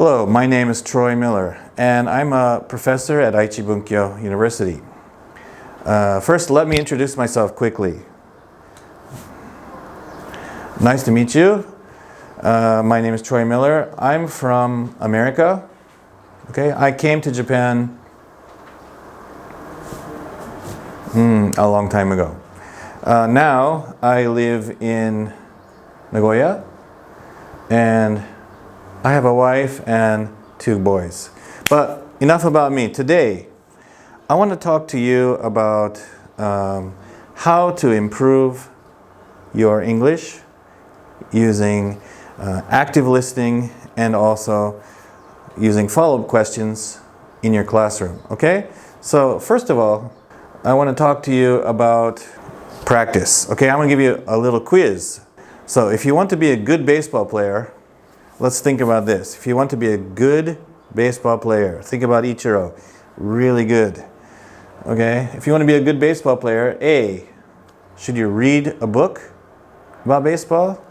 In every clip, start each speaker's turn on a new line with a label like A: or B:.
A: Hello, my name is Troy Miller, and I'm a professor at Aichi Bunkyo University. First, let me introduce myself quickly. Nice to meet you. My name is Troy Miller. I'm from America. Okay, I came to Japan a long time ago. Now I live in Nagoya, and I have a wife and 2 boys. But enough about me. Today, I want to talk to you about how to improve your English using active listening and also using follow-up questions in your classroom. Okay? So first of all, I want to talk to you about practice. Okay, I'm going to give you a little quiz. So if you want to be a good baseball player, let's think about this. If you want to be a good baseball player, think about Ichiro. Really good. Okay? If you want to be a good baseball player, A, should you read a book about baseball?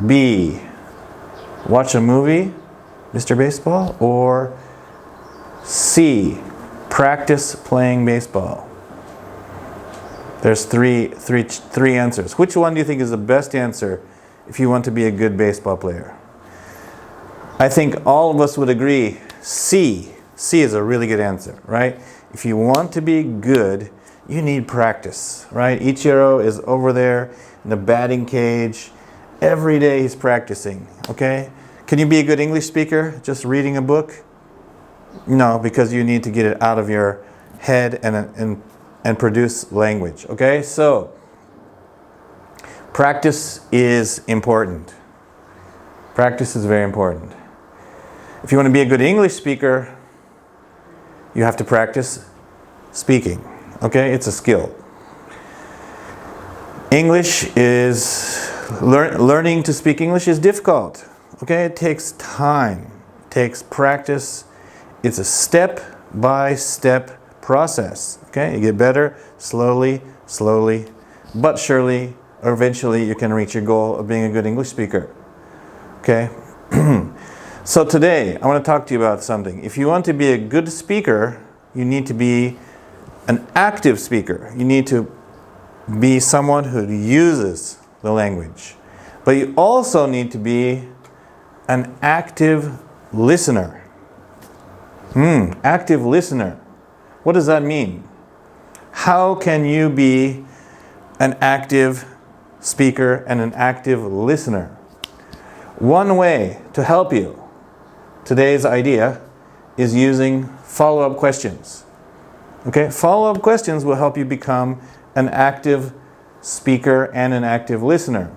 A: B, watch a movie, Mr. Baseball? Or C, practice playing baseball? There's three answers. Which one do you think is the best answer if you want to be a good baseball player? I think all of us would agree C. C is a really good answer, right? If you want to be good, you need practice, right? Ichiro is over there in the batting cage. Every day he's practicing, okay? Can you be a good English speaker just reading a book? No, because you need to get it out of your head and produce language, okay? So, practice is important. Practice is very important. If you want to be a good English speaker, you have to practice speaking, okay? It's a skill. English is, learning to speak English is difficult, okay? It takes time, it takes practice. It's a step-by-step process, okay? You get better slowly, but surely, or eventually you can reach your goal of being a good English speaker, okay? So today, I want to talk to you about something. If you want to be a good speaker, you need to be an active speaker. You need to be someone who uses the language. But you also need to be an active listener. Active listener. What does that mean? How can you be an active speaker and an active listener? One way to help you, today's idea, is using follow-up questions. Okay, follow-up questions will help you become an active speaker and an active listener.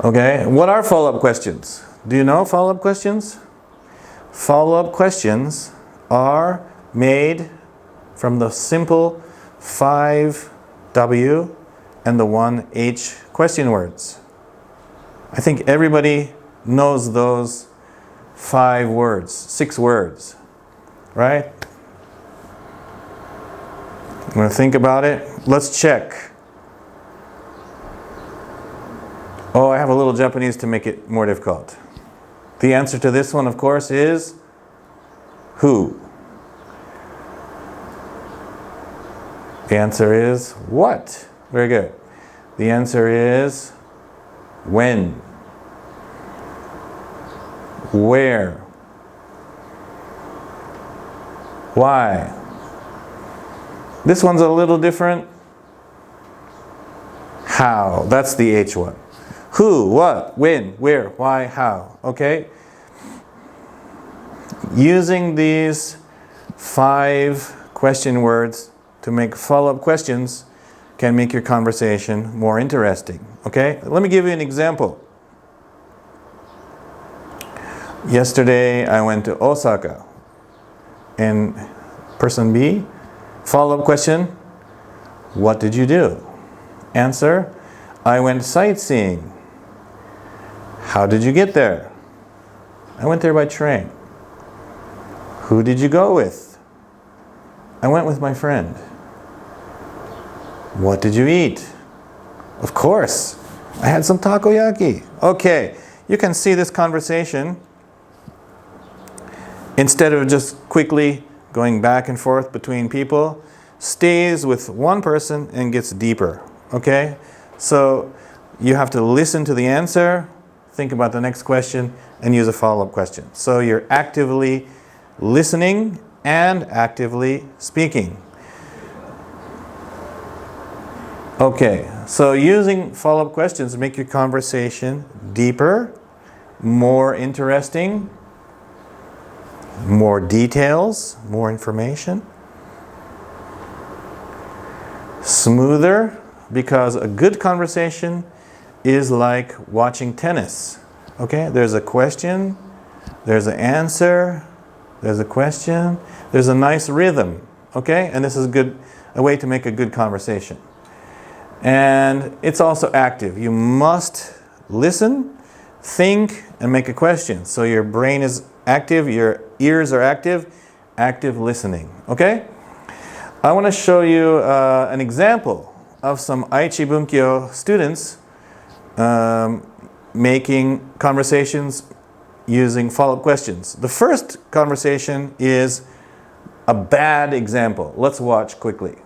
A: Okay, what are follow-up questions? Do you know follow-up questions? Follow-up questions are made from the simple 5 W and the 1 H question words. I think everybody knows those 5 words, 6 words, right? I'm going to think about it. Let's check. Oh, I have a little Japanese to make it more difficult. The answer to this one, of course, is who. The answer is what. Very good. The answer is when. Where. Why. This one's a little different. How. That's the H one. Who, what, when, where, why, how. Okay? Using these 5 question words to make follow-up questions can make your conversation more interesting. Okay? Let me give you an example. Yesterday I went to Osaka. And person B, follow-up question, what did you do? Answer, I went sightseeing. How did you get there? I went there by train. Who did you go with? I went with my friend. What did you eat? Of course, I had some takoyaki. Okay, you can see this conversation, instead of just quickly going back and forth between people, stays with one person and gets deeper. Okay? So you have to listen to the answer, think about the next question, and use a follow-up question. So you're actively listening and actively speaking. Okay, so using follow-up questions make your conversation deeper, more interesting, more details, more information, smoother, because a good conversation is like watching tennis. Okay, there's a question, there's an answer, there's a question, there's a nice rhythm. Okay, and this is a way to make a good conversation. And it's also active. You must listen, think, and make a question. So your brain is active, your ears are active, active listening. Okay? I want to show you an example of some Aichi Bunkyo students making conversations using follow-up questions. The first conversation is a bad example. Let's watch quickly.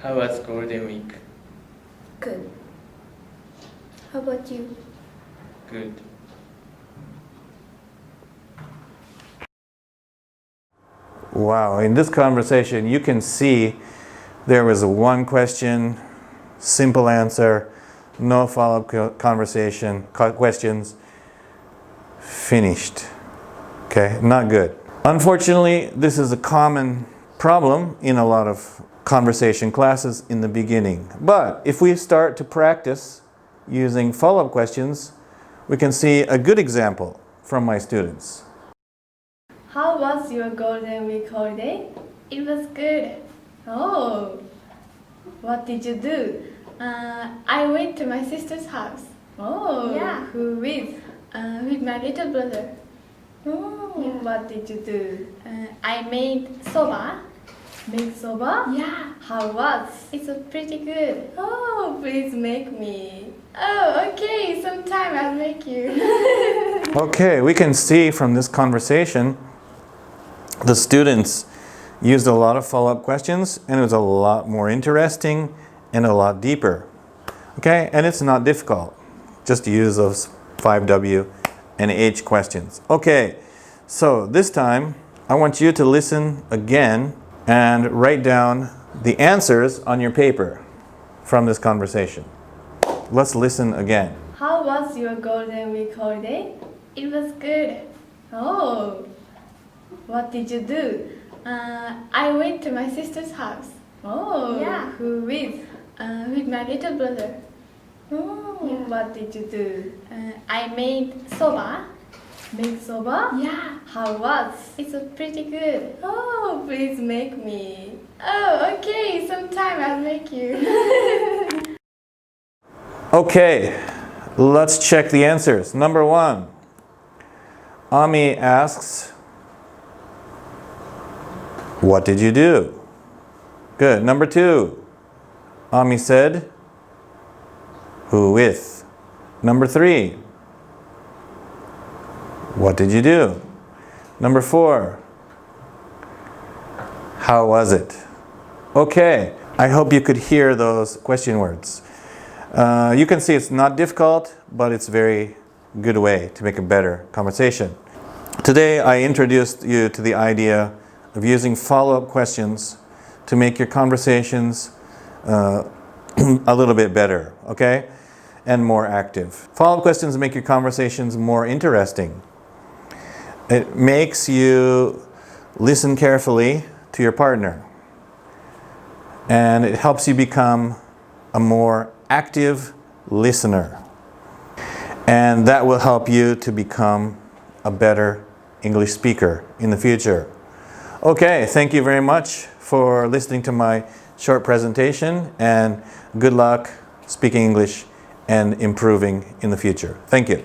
B: How was Golden Week?
C: Good. How about you?
B: Good.
A: Wow, in this conversation you can see there was a one question, simple answer, no follow-up questions, finished. Okay, not good. Unfortunately, this is a common problem in a lot of conversation classes in the beginning. But if we start to practice using follow-up questions, we can see a good example from my students.
D: How was your Golden Week holiday? It was good. Oh, what did you do? I went to my sister's house. Oh,
C: Yeah.
D: Who with? With my little brother. Oh,
C: Yeah.
D: what did you do? I made soba. Make soba?
C: Yeah.
D: How was?
C: It's pretty good.
D: Oh, please make me. Oh, okay. Sometime I'll make you.
A: Okay, we can see from this conversation the students used a lot of follow-up questions, and it was a lot more interesting and a lot deeper. Okay, and it's not difficult. Just use those 5W and H questions. Okay, so this time I want you to listen again and write down the answers on your paper from this conversation. Let's listen again.
D: How was your Golden Week holiday?
C: It was good.
D: Oh, what did you do?
C: I went to my sister's house.
D: Oh,
C: Yeah.
D: Who with?
C: With my little brother.
D: Oh,
C: Yeah.
D: what did you do?
C: I made soba.
D: Make soba?
C: Yeah.
D: How was?
C: It's pretty good.
D: Oh, please make me.
C: Oh, okay. Sometime I'll make you.
A: Okay, let's check the answers. Number 1, Ami asks, what did you do? Good. Number 2, Ami said, who with? Number 3, what did you do? Number 4, how was it? Okay, I hope you could hear those question words. You can see it's not difficult, but it's a very good way to make a better conversation. Today I introduced you to the idea of using follow-up questions to make your conversations a little bit better, okay? And more active. Follow-up questions make your conversations more interesting. It makes you listen carefully to your partner. And it helps you become a more active listener. And that will help you to become a better English speaker in the future. Okay, thank you very much for listening to my short presentation, and good luck speaking English and improving in the future. Thank you.